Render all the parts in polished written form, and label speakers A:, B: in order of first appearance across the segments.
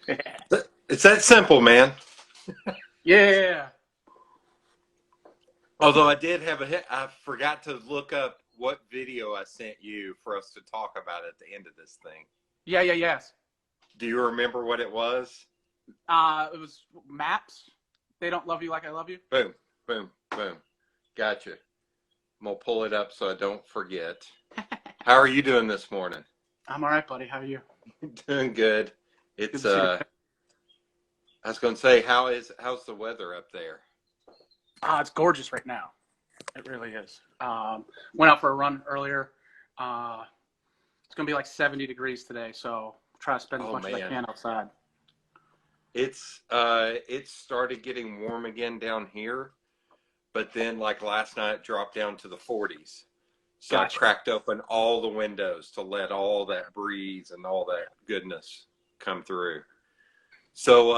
A: It's that simple, man.
B: Yeah.
A: Although I did have a hit, I forgot to look up what video I sent you for us to talk about at the end of this thing.
B: Yes.
A: Do you remember what it was?
B: It was maps. They don't love you like I love you.
A: Boom, boom, boom. Gotcha. I'm gonna pull it up so I don't forget. How are you doing this morning?
B: I'm all right, buddy. How are you?
A: Doing good.
B: Good
A: It's
B: to see you.
A: I was gonna say, how's the weather up there?
B: It's gorgeous right now. It really is. Went out for a run earlier. It's gonna be like 70 degrees today, so try to spend as
A: Oh
B: much as I
A: man.
B: can outside.
A: It started getting warm again down here, but then like last night it dropped down to the 40s. So I
B: Gotcha.
A: cracked open all the windows to let all that breeze and all that goodness come through. So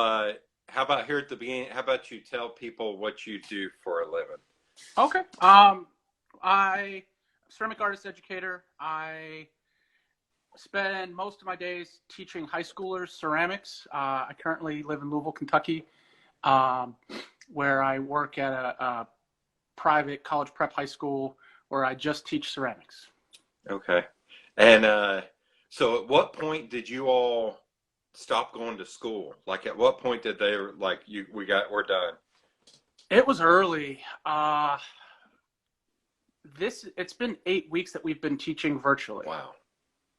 A: how about here at the beginning? How about you tell people what you do for a living?
B: Okay. I ceramic artist educator. I spend most of my days teaching high schoolers ceramics. I currently live in Louisville, Kentucky, um, where I work at a private college prep high school where I just teach ceramics.
A: Okay. And so at what point did you all stop going to school? Like at what point did they like we're done?
B: It was early. It's been 8 weeks that we've been teaching virtually.
A: Wow.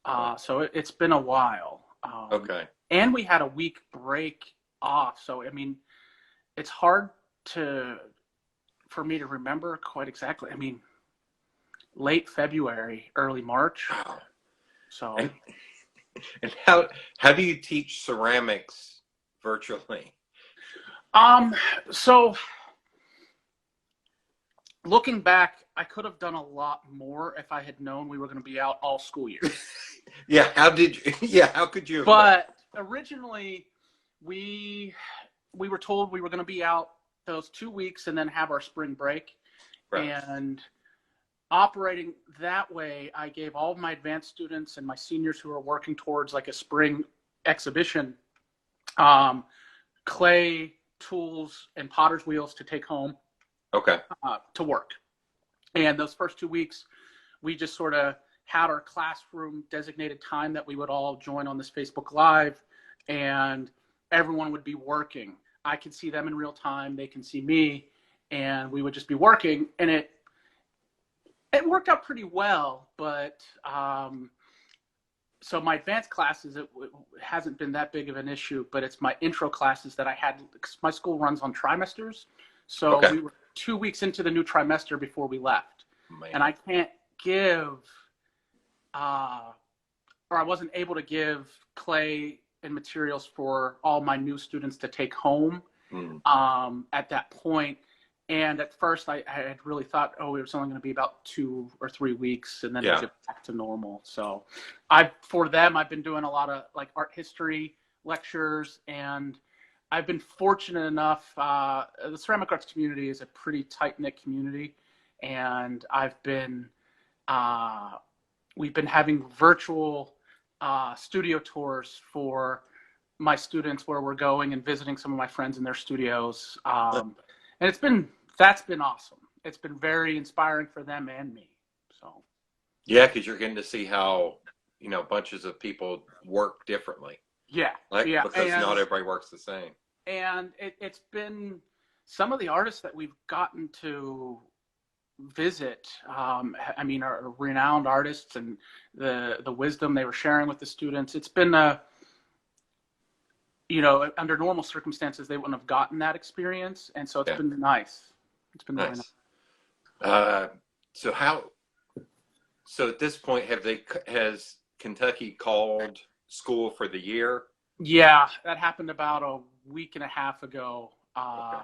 A: Wow.
B: So it's been a while.
A: Okay.
B: And we had a week break off. So I mean, it's hard to for me to remember quite exactly. I mean, late February, early March.
A: Wow.
B: So
A: And and how do you teach ceramics virtually?
B: um so looking back, I could have done a lot more if I had known we were going to be out all school year.
A: Yeah, how did you yeah, how could you have known?
B: But originally we we were told we were going to be out those 2 weeks and then have our spring break.
A: Right.
B: And operating that way, I gave all of my advanced students and my seniors who are working towards like a spring exhibition um, clay tools and potter's wheels to take home
A: Okay.
B: to work. And those first 2 weeks, we just sort of had our classroom designated time that we would all join on this Facebook Live, and everyone would be working. I could see them in real time, they can see me, and we would just be working. And it worked out pretty well, but so my advanced classes, it hasn't been that big of an issue, but it's my intro classes that I had. My school runs on trimesters, so
A: Okay.
B: we were 2 weeks into the new trimester before we left, and
A: Man.
B: I can't give, or I wasn't able to give clay and materials for all my new students to take home
A: Mm.
B: at that point. And at first, I had really thought, oh, it was only going to be about 2 or 3 weeks, and then we'll
A: Yeah.
B: get back to normal. So, for them, I've been doing a lot of like art history lectures, and I've been fortunate enough. The ceramic arts community is a pretty tight knit community, and we've been having virtual studio tours for my students where we're going and visiting some of my friends in their studios. And that's been awesome. It's been very inspiring for them and me. So
A: Yeah, because you're getting to see how, bunches of people work differently.
B: yeah,
A: Like,
B: yeah,
A: because not everybody works the same.
B: and it's been some of the artists that we've gotten to visit. I mean, are renowned artists, and the wisdom they were sharing with the students. It's been under normal circumstances they wouldn't have gotten that experience, and so it's
A: Yeah.
B: been nice. It's been really nice.
A: Nice. Uh, so so at this point, has Kentucky called school for the year?
B: Yeah, that happened about a week and a half ago.
A: Okay.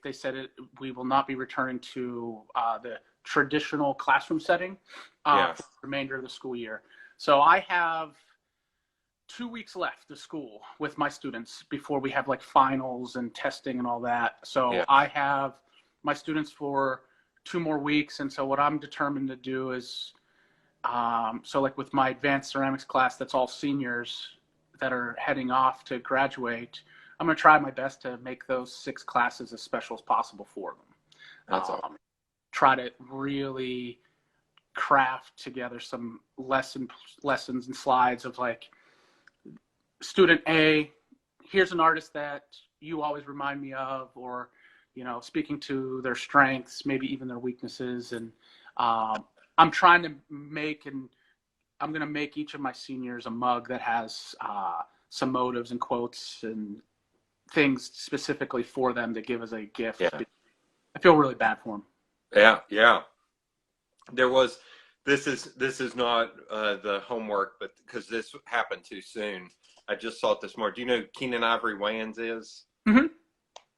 B: They said we will not be returning to the traditional classroom setting
A: Yeah.
B: for the remainder of the school year. So I have 2 weeks left of school with my students before we have like finals and testing and all that. So
A: Yeah.
B: I have my students for 2 more weeks, and so what I'm determined to do is, so like with my advanced ceramics class, that's all seniors. that are heading off to graduate, I'm going to try my best to make those 6 classes as special as possible for them.
A: That's awesome.
B: Try to really craft together some lessons and slides of like, student A, here's an artist that you always remind me of, or, you know, speaking to their strengths, maybe even their weaknesses. And I'm trying to I'm going to make each of my seniors a mug that has some motives and quotes and things specifically for them to give as a gift.
A: Yeah.
B: I feel really bad for them.
A: Yeah, yeah. This is not the homework, but because this happened too soon, I just saw it this morning. Do you know who Keenan Ivory Wayans is?
B: Mm-hmm.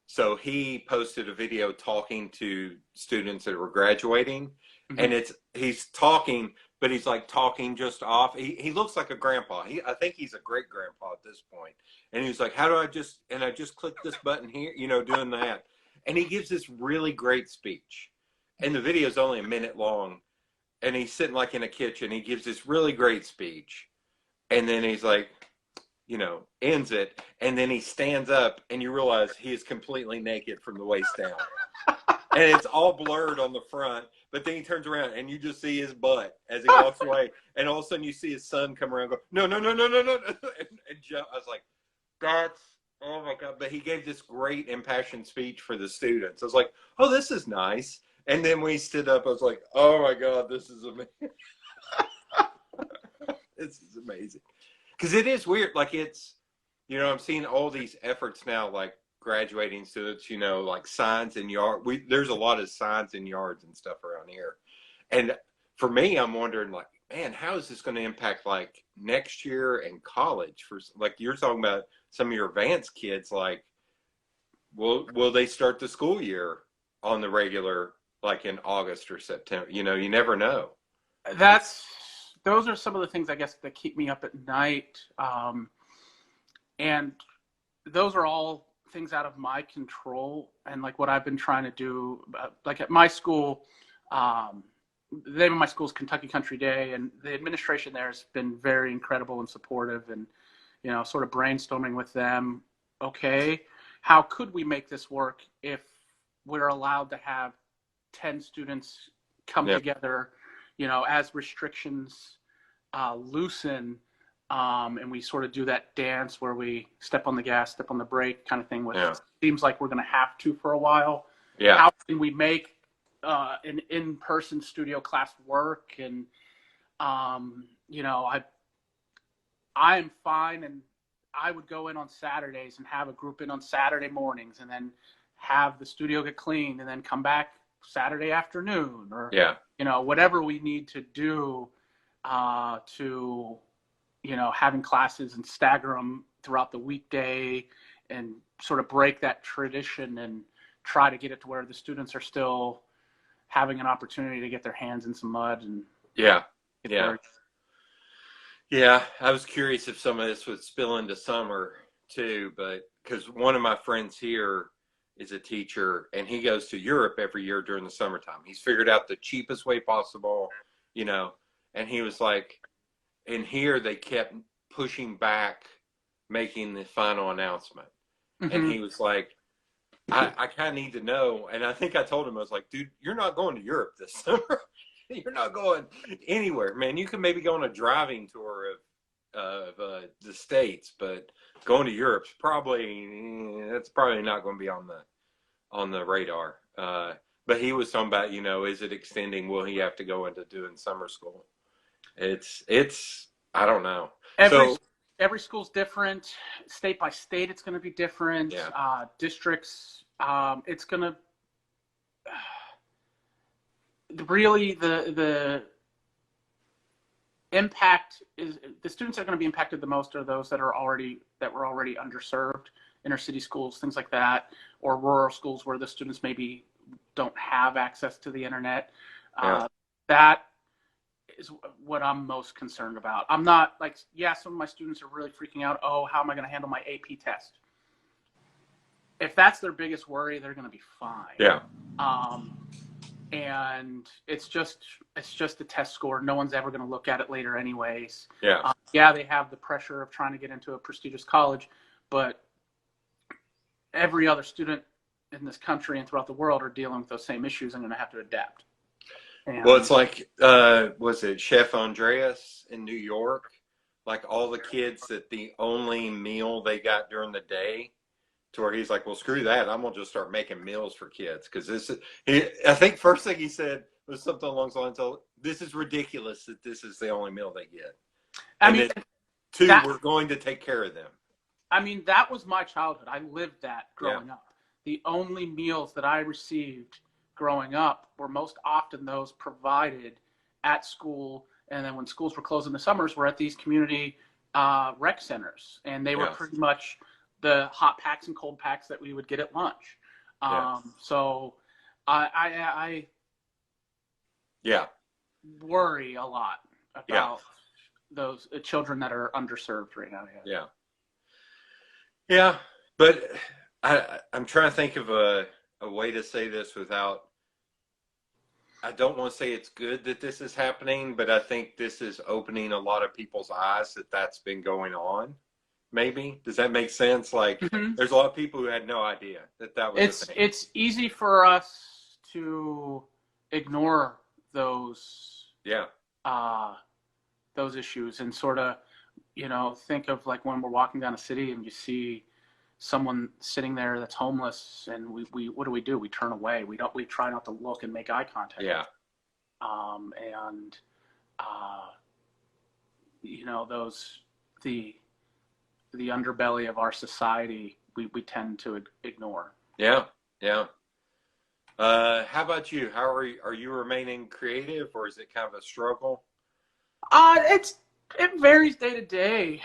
A: So he posted a video talking to students that were graduating, mm-hmm. and he's talking, but he's like talking just off. He looks like a grandpa. I think he's a great grandpa at this point. And he's like, I just click this button here, you know, doing that. And he gives this really great speech. And the video is only a minute long. And he's sitting like in a kitchen. He gives this really great speech. And then he's like, you know, ends it. And then he stands up and you realize he is completely naked from the waist down. And it's all blurred on the front. But then he turns around and you just see his butt as he walks away. And all of a sudden you see his son come around and go, no. And Joe, I was like, oh my God. But he gave this great impassioned speech for the students. I was like, oh, this is nice. And then we stood up. I was like, oh my God, this is amazing. This is amazing. Because it is weird. Like it's, you know, I'm seeing all these efforts now, like graduating students, you know, like signs in yard. There's a lot of signs in yards and stuff around here. And for me, I'm wondering like, man, how is this going to impact like next year and college? For like you're talking about some of your advanced kids, like, will they start the school year on the regular, like in August or September? You know, you never know.
B: Those are some of the things I guess that keep me up at night. And those are all things out of my control. And like what I've been trying to do, like at my school, the name of my school is Kentucky Country Day, and the administration there has been very incredible and supportive, and, you know, sort of brainstorming with them. Okay, how could we make this work if we're allowed to have 10 students come together, you know, as restrictions loosen, and we sort of do that dance where we step on the gas, step on the brake kind of thing, which seems like we're going to have to for a while.
A: Yeah.
B: How can we make an in-person studio class work? And, you know, I am fine, and I would go in on Saturdays and have a group in on Saturday mornings, and then have the studio get cleaned, and then come back Saturday afternoon, or you know, whatever we need to do to, you know, having classes and stagger them throughout the weekday and sort of break that tradition and try to get it to where the students are still having an opportunity to get their hands in some mud. And
A: I was curious if some of this would spill into summer too, but because one of my friends here is a teacher, and he goes to Europe every year during the summertime. He's figured out the cheapest way possible, you know, and he was like, and here they kept pushing back making the final announcement. Mm-hmm. And he was like, I kind of need to know. And I think I told him, I was like, dude, you're not going to Europe this summer. You're not going anywhere, man. You can maybe go on a driving tour of the States, but going to Europe's probably not going to be on the radar. But he was talking about, you know, is it extending? Will he have to go into doing summer school? It's I don't know.
B: Every school's different. State by state, it's going to be different. Yeah. Districts, it's going to really the impact is the students that are going to be impacted the most are those that were already underserved, inner city schools, things like that, or rural schools where the students maybe don't have access to the internet. That is what I'm most concerned about. I'm not like, some of my students are really freaking out. Oh, how am I going to handle my AP test? If that's their biggest worry, they're going to be fine.
A: Yeah.
B: and it's just a test score. No one's ever going to look at it later anyways.
A: Yeah.
B: Yeah, they have the pressure of trying to get into a prestigious college, but every other student in this country and throughout the world are dealing with those same issues and going to have to adapt. And,
A: well, it's like, was it Chef Andreas in New York? Like all the kids that the only meal they got during the day, to where he's like, well, screw that. I'm going to just start making meals for kids. Because this is, I think first thing he said was something along the lines of, this is ridiculous that this is the only meal they get.
B: I
A: And
B: mean,
A: then, two, we're going to take care of them.
B: I mean, that was my childhood. I lived that growing
A: Yeah.
B: up. The only meals that I received growing up were most often those provided at school. And then when schools were closed in the summers, were at these community rec centers. And they were
A: Yeah.
B: pretty much the hot packs and cold packs that we would get at lunch.
A: Yeah.
B: So I
A: Yeah.
B: worry a lot about
A: Yeah.
B: those children that are underserved right now.
A: Yeah. Yeah. But I'm trying to think of a way to say this without, I don't want to say it's good that this is happening, but I think this is opening a lot of people's eyes that that's been going on. Maybe. Does that make sense? Like, there's a lot of people who had no idea that that was a thing.
B: It's easy for us to ignore those those issues and sort of, think of like when we're walking down a city and you see someone sitting there that's homeless, and we what do? We turn away. We try not to look and make eye contact.
A: Yeah.
B: Those the underbelly of our society we tend to ignore.
A: Yeah. Yeah. How about you? How are you remaining creative, or is it kind of a struggle?
B: It varies day to day.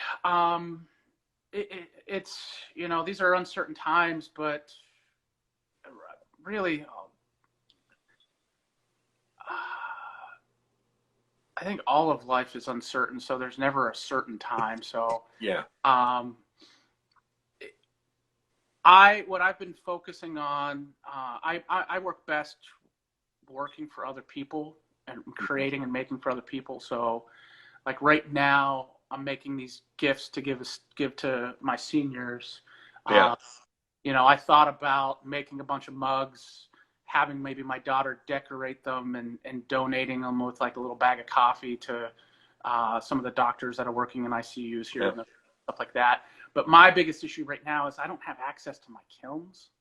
B: It's these are uncertain times, but really, I think all of life is uncertain. So there's never a certain time. So
A: Yeah.
B: What I've been focusing on, I work best working for other people and creating and making for other people. So like right now I'm making these gifts to give to my seniors.
A: Yeah.
B: I thought about making a bunch of mugs, having maybe my daughter decorate them and donating them with like a little bag of coffee to some of the doctors that are working in ICUs here and stuff like that. But my biggest issue right now is I don't have access to my kilns.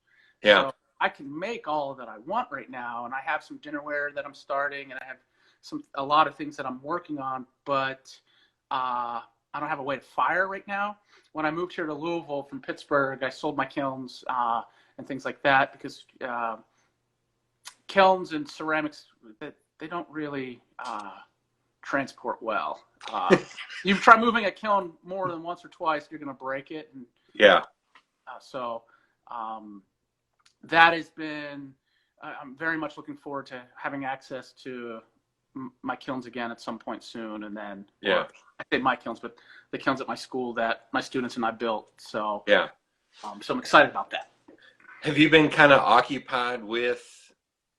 A: Yeah.
B: So I can make all that I want right now, and I have some dinnerware that I'm starting, and I have a lot of things that I'm working on, but I don't have a way to fire right now. When I moved here to Louisville from Pittsburgh, I sold my kilns and things like that because kilns and ceramics, they don't really transport well. You try moving a kiln more than once or twice, you're going to break it. And, so that has been, I'm very much looking forward to having access to my kilns again at some point soon. And then, I say my kilns, but the kilns at my school that my students and I built. So, so I'm excited about that.
A: Have you been kind of occupied with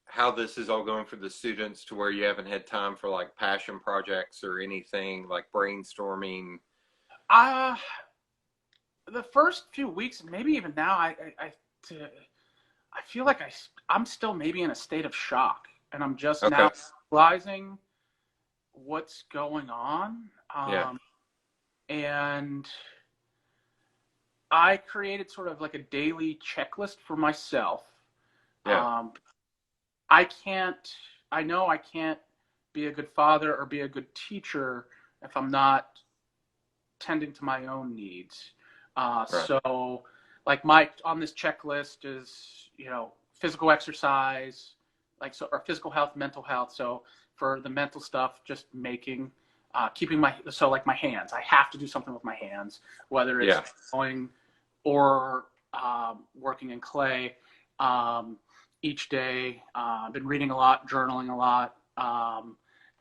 A: how this is all going for the students to where you haven't had time for like passion projects or anything like brainstorming?
B: The first few weeks, maybe even now, I feel like I'm still maybe in a state of shock, and I'm just now realizing what's going on. And I created sort of like a daily checklist for myself. I know I can't be a good father or be a good teacher if I'm not tending to my own needs. So like on this checklist is, physical exercise, or physical health, mental health. So for the mental stuff, just keeping my hands, I have to do something with my hands, whether it's going or working in clay. Each day, I've been reading a lot, journaling a lot,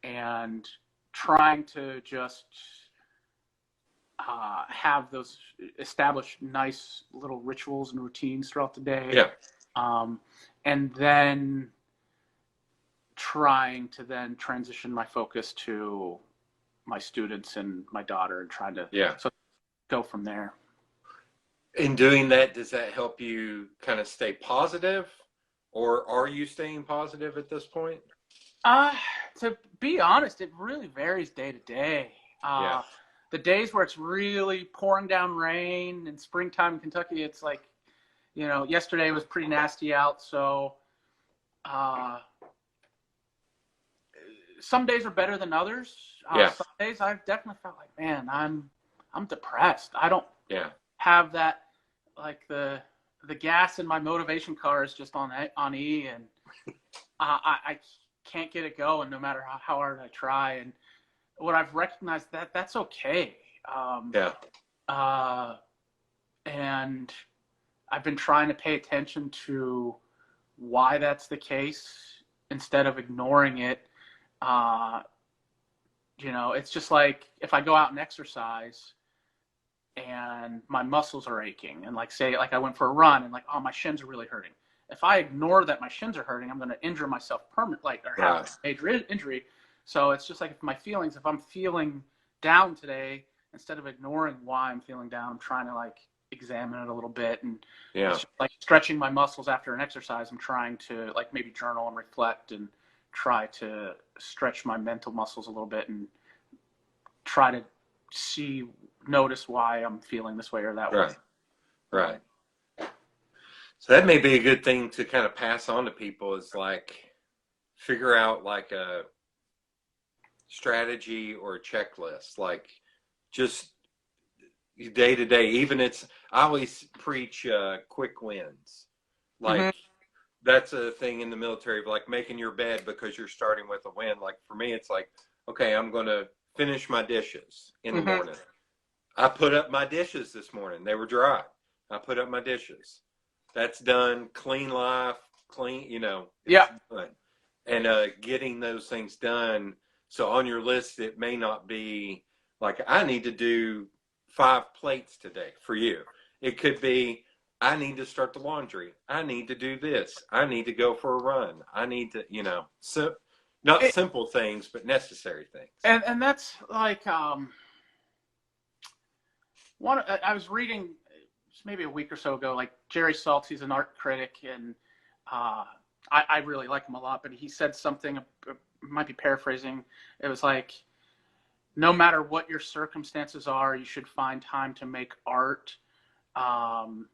B: and trying to just have those established nice little rituals and routines throughout the day. And then trying to then transition my focus to my students and my daughter and trying to go from there.
A: In doing that, does that help you kind of stay positive, or are you staying positive at this point?
B: To be honest, it really varies day to day. The days where it's really pouring down rain in springtime in Kentucky, it's like, yesterday was pretty nasty out. So, some days are better than others. Some days I've definitely felt like, man, I'm depressed. I don't have that, like the gas in my motivation car is just on E, and I can't get it going no matter how hard I try. And what I've recognized that's okay. And I've been trying to pay attention to why that's the case instead of ignoring it. It's just like if I go out and exercise and my muscles are aching, and say I went for a run and my shins are really hurting. If I ignore that my shins are hurting, I'm going to injure myself permanently, or have a major injury. So it's just like if I'm feeling down today, instead of ignoring why I'm feeling down, I'm trying to examine it a little bit. And it's just like stretching my muscles after an exercise. I'm trying to maybe journal and reflect and try to stretch my mental muscles a little bit and try to notice why I'm feeling this way or that way.
A: Right. So that may be a good thing to kind of pass on to people, is figure out a strategy or a checklist, just day to day. Even I always preach quick wins. That's a thing in the military of making your bed because you're starting with a win. For me, it's okay, I'm going to finish my dishes in the morning. I put up my dishes this morning. They were dry. I put up my dishes. That's done. Clean life, clean, done. And getting those things done. So on your list, it may not be I need to do 5 plates today for you. It could be, I need to start the laundry. I need to do this. I need to go for a run. I need to, simple things, but necessary things.
B: And that's I was reading maybe a week or so ago, Jerry Saltz, he's an art critic, and I really like him a lot, but he said something, might be paraphrasing. It was no matter what your circumstances are, you should find time to make art. And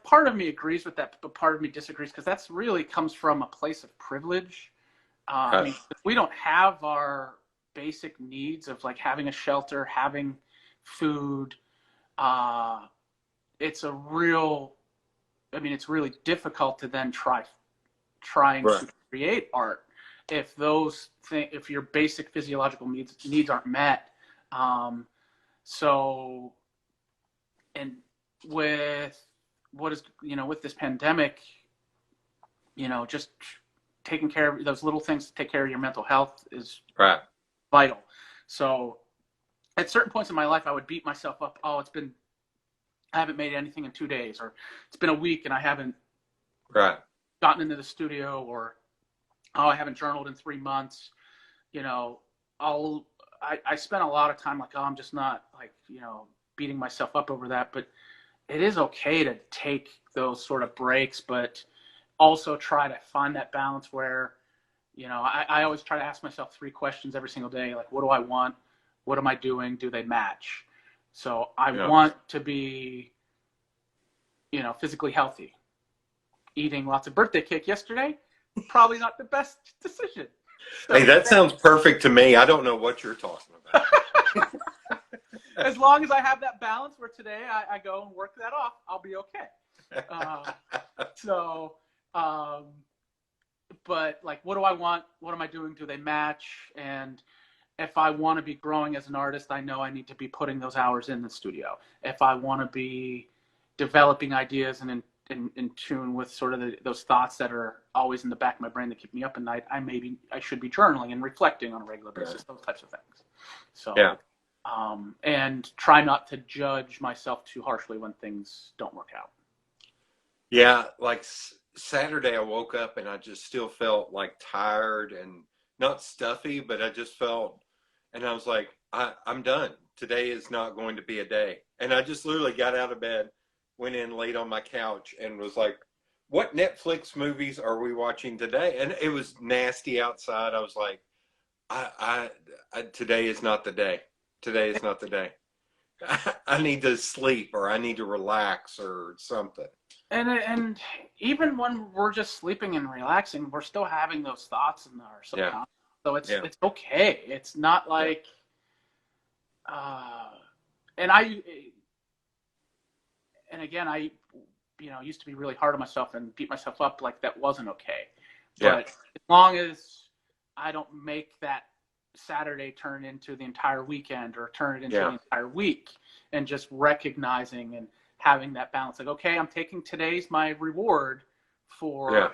B: part of me agrees with that, but part of me disagrees, because that's really comes from a place of privilege. If we don't have our basic needs of having a shelter, having food, it's really difficult to then trying to create art if if your basic physiological needs aren't met. And with with this pandemic, just taking care of those little things to take care of your mental health is vital. So at certain points in my life, I would beat myself up. I haven't made anything in 2 days, or it's been a week and I haven't gotten into the studio, or I haven't journaled in 3 months. I spent a lot of time I'm just not beating myself up over that, but it is okay to take those sort of breaks, but also try to find that balance where, I always try to ask myself 3 questions every single day. What do I want? What am I doing? Do they match? So I want to be, physically healthy. Eating lots of birthday cake yesterday, probably not the best decision. So,
A: hey, that sounds perfect to me. I don't know what you're talking about.
B: As long as I have that balance where today I go and work that off, I'll be okay. But what do I want? What am I doing? Do they match? And if I want to be growing as an artist, I know I need to be putting those hours in the studio. If I want to be developing ideas and in tune with sort of those thoughts that are always in the back of my brain that keep me up at night, I should be journaling and reflecting on a regular basis, those types of things. So, and try not to judge myself too harshly when things don't work out.
A: Yeah, Saturday I woke up and I just still felt like tired and not stuffy, but I just felt, and I was like, I'm done. Today is not going to be a day. And I just literally got out of bed, went in, laid on my couch, and was like, what Netflix movies are we watching today? And it was nasty outside. I was like, today is not the day. Today is not the day. I need to sleep, or I need to relax or something.
B: And even when we're just sleeping and relaxing, we're still having those thoughts in our subconscious. So it's okay. It's not like, and again, I used to be really hard on myself and beat myself up like that wasn't okay. But as long as I don't make that Saturday turn into the entire weekend or turn it into the entire week, and just recognizing and having that balance, like, okay, I'm taking today's my reward for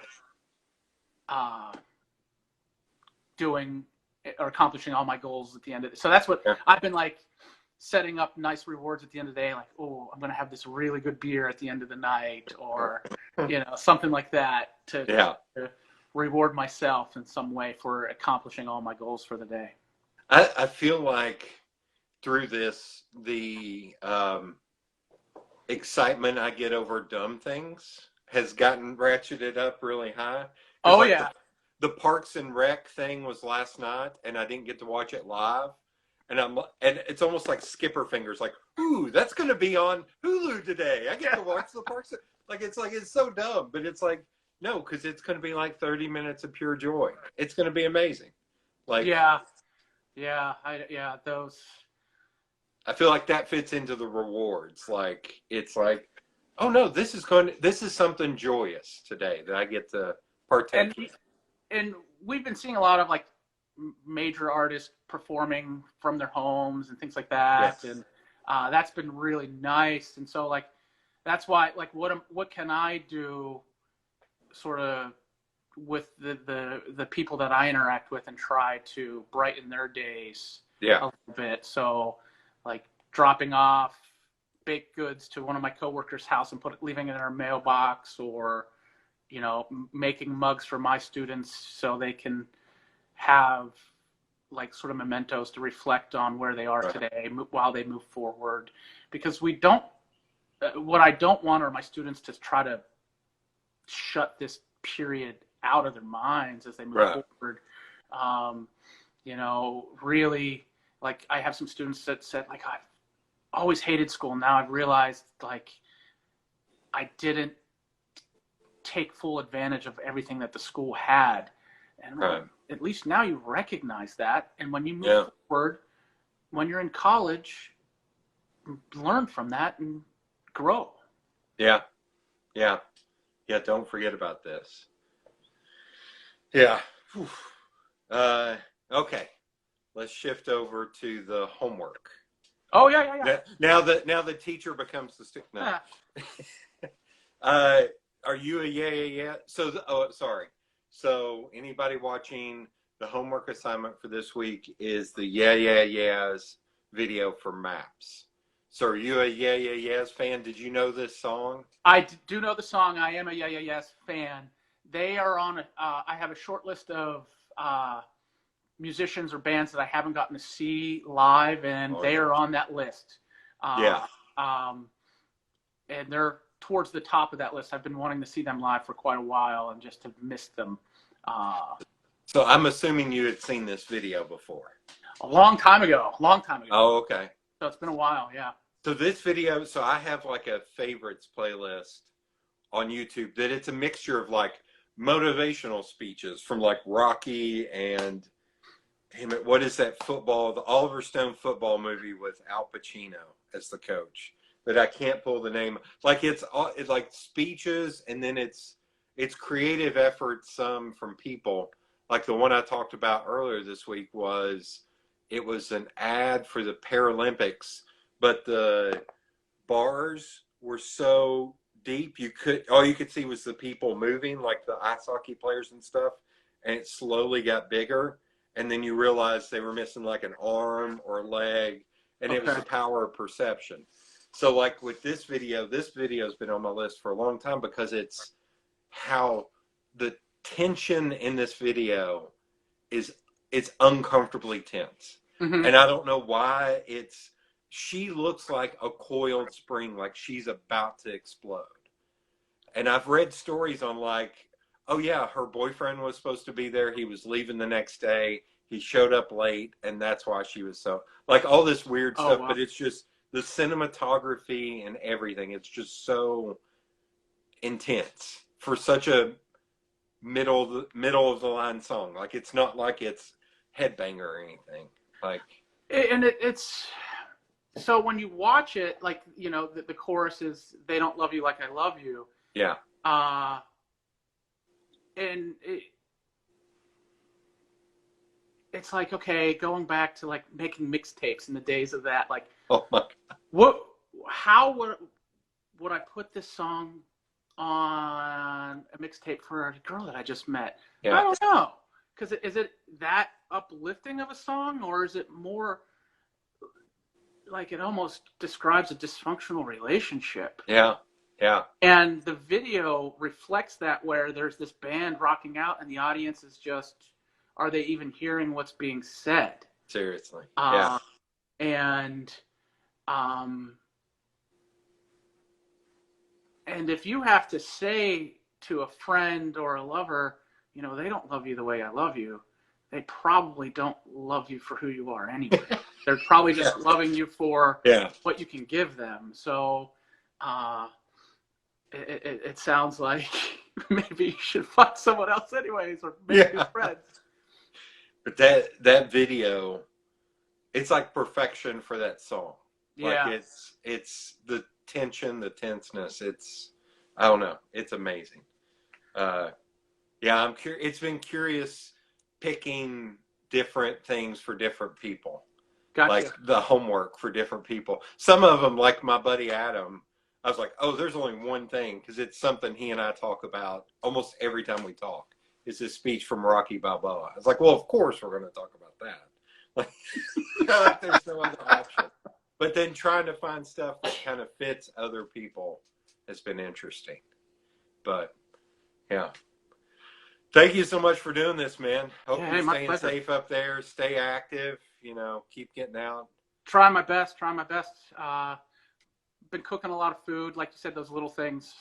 B: doing or accomplishing all my goals at the end of it. So that's what I've been like, setting up nice rewards at the end of the day, like, oh, I'm going to have this really good beer at the end of the night, or something like that to reward myself in some way for accomplishing all my goals for the day.
A: I feel like through this, the excitement I get over dumb things has gotten ratcheted up really high.
B: Oh,
A: like
B: yeah.
A: The Parks and Rec thing was last night, and I didn't get to watch it live. And it's almost like skipper fingers, like, ooh, that's going to be on Hulu today. I get to watch the Parks. It's so dumb, but it's like, no, because it's going to be like 30 minutes of pure joy. It's going to be amazing. Like,
B: those.
A: I feel like that fits into the rewards. Like, it's like, oh no, this is something joyous today that I get to partake in.
B: And we've been seeing a lot of like major artists performing from their homes and things like that, and that's been really nice. And so like, that's why, like, what can I do, sort of, with the people that I interact with, and try to brighten their days a little bit. So like dropping off baked goods to one of my coworkers' house and leaving it in our mailbox, or making mugs for my students so they can have like sort of mementos to reflect on where they are today while they move forward. Because what I don't want are my students to try to shut this period out of their minds as they move forward. Really, like, I have some students that said, like, I've always hated school. Now I've realized, like, I didn't take full advantage of everything that the school had. And at least now you recognize that. And when you move forward, when you're in college, learn from that and grow.
A: Yeah. Don't forget about this. Yeah. Okay. Let's shift over to the homework.
B: Oh yeah.
A: Now the teacher becomes the student. No. Are you a yeah? So anybody watching, the homework assignment for this week is the yeahs video for maps. So are you a yeahs fan? Did you know this song?
B: I do know the song. I am a yeahs fan. They are on I have a short list of musicians or bands that I haven't gotten to see live, and they are on that list. And they're towards the top of that list. I've been wanting to see them live for quite a while and just have missed them.
A: So I'm assuming you had seen this video before.
B: A long time ago.
A: Oh, okay.
B: So it's been a while, yeah.
A: So this video, so I have like a favorites playlist on YouTube that it's a mixture of like motivational speeches from like Rocky and, damn it, what is that football, the Oliver Stone football movie with Al Pacino as the coach, but I can't pull the name. Like it's like speeches, and then it's creative efforts, some from people. Like the one I talked about earlier this week was an ad for the Paralympics, but the bars were so deep all you could see was the people moving, like the ice hockey players and stuff, and it slowly got bigger, and then you realized they were missing like an arm or a leg, and it was the power of perception. So like with this video's been on my list for a long time because it's how the tension in this video it's uncomfortably tense.
B: Mm-hmm.
A: And I don't know why she looks like a coiled spring, like she's about to explode. And I've read stories on like, oh yeah, her boyfriend was supposed to be there. He was leaving the next day. He showed up late, and that's why she was so, like, all this weird
B: Oh,
A: stuff.
B: wow.
A: But it's just the cinematography and everything. It's just so intense for such a middle of the line song. Like, it's not like it's headbanger or anything. Like,
B: And it's so when you watch it, like, you know, the chorus is "They don't love you like I love you."
A: yeah,
B: And it's like, okay, going back to like making mixtapes in the days of that, like,
A: oh my
B: how would I put this song on a mixtape for a girl that I just met?
A: yeah.
B: I don't know, because is it that uplifting of a song, or is it more like it almost describes a dysfunctional relationship?
A: Yeah, yeah.
B: And the video reflects that, where there's this band rocking out and the audience is just, are they even hearing what's being said?
A: Seriously. Yeah.
B: And if you have to say to a friend or a lover, you know, they don't love you the way I love you, they probably don't love you for who you are anyway. They're probably just loving you for what you can give them. So it sounds like maybe you should find someone else anyways, or make new friends.
A: But that video, it's like perfection for that song.
B: Yeah.
A: Like, it's the tension, the tenseness. I don't know. It's amazing. I'm curious. It's been curious picking different things for different people.
B: Gotcha.
A: Like the homework for different people. Some of them, like my buddy Adam, I was like, oh, there's only one thing, because it's something he and I talk about almost every time we talk. It's this speech from Rocky Balboa. I was like, well, of course we're going to talk about that. Like, there's no other option. But then trying to find stuff that kind of fits other people has been interesting. But yeah. Thank you so much for doing this, man. Hope you're staying safe up there. Stay active. You know, keep getting out.
B: Try my best. Been cooking a lot of food, like you said, those little things,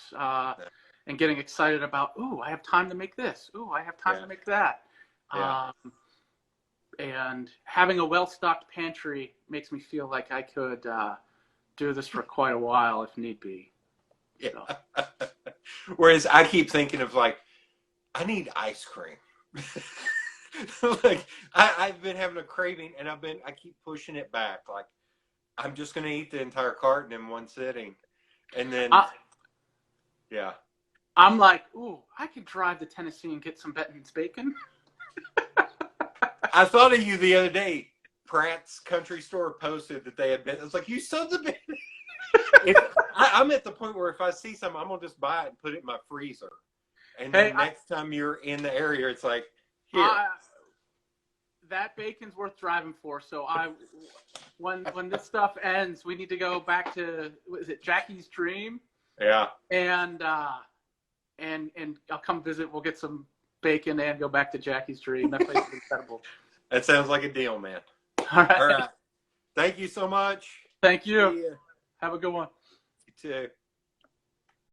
B: and getting excited about, ooh, I have time to make this. Ooh, I have time to make that. And having a well-stocked pantry makes me feel like I could do this for quite a while if need be.
A: Yeah. So. Whereas I keep thinking of, like, I need ice cream. Like, I've been having a craving, and I keep pushing it back. Like, I'm just going to eat the entire carton in one sitting. And then,
B: I'm like, ooh, I could drive to Tennessee and get some Benton's bacon.
A: I thought of you the other day. Pratt's Country Store posted that they had been. I was like, you sons of bitch. I'm at the point where if I see something, I'm going to just buy it and put it in my freezer. And then next time you're in the area, it's like, here.
B: That bacon's worth driving for. So when this stuff ends, we need to go back to, is it Jackie's Dream?
A: Yeah.
B: And I'll come visit. We'll get some bacon and go back to Jackie's Dream. That place is incredible.
A: That sounds like a deal, man.
B: All right.
A: All right. Thank you so much.
B: Thank you. Have a good one.
A: You too.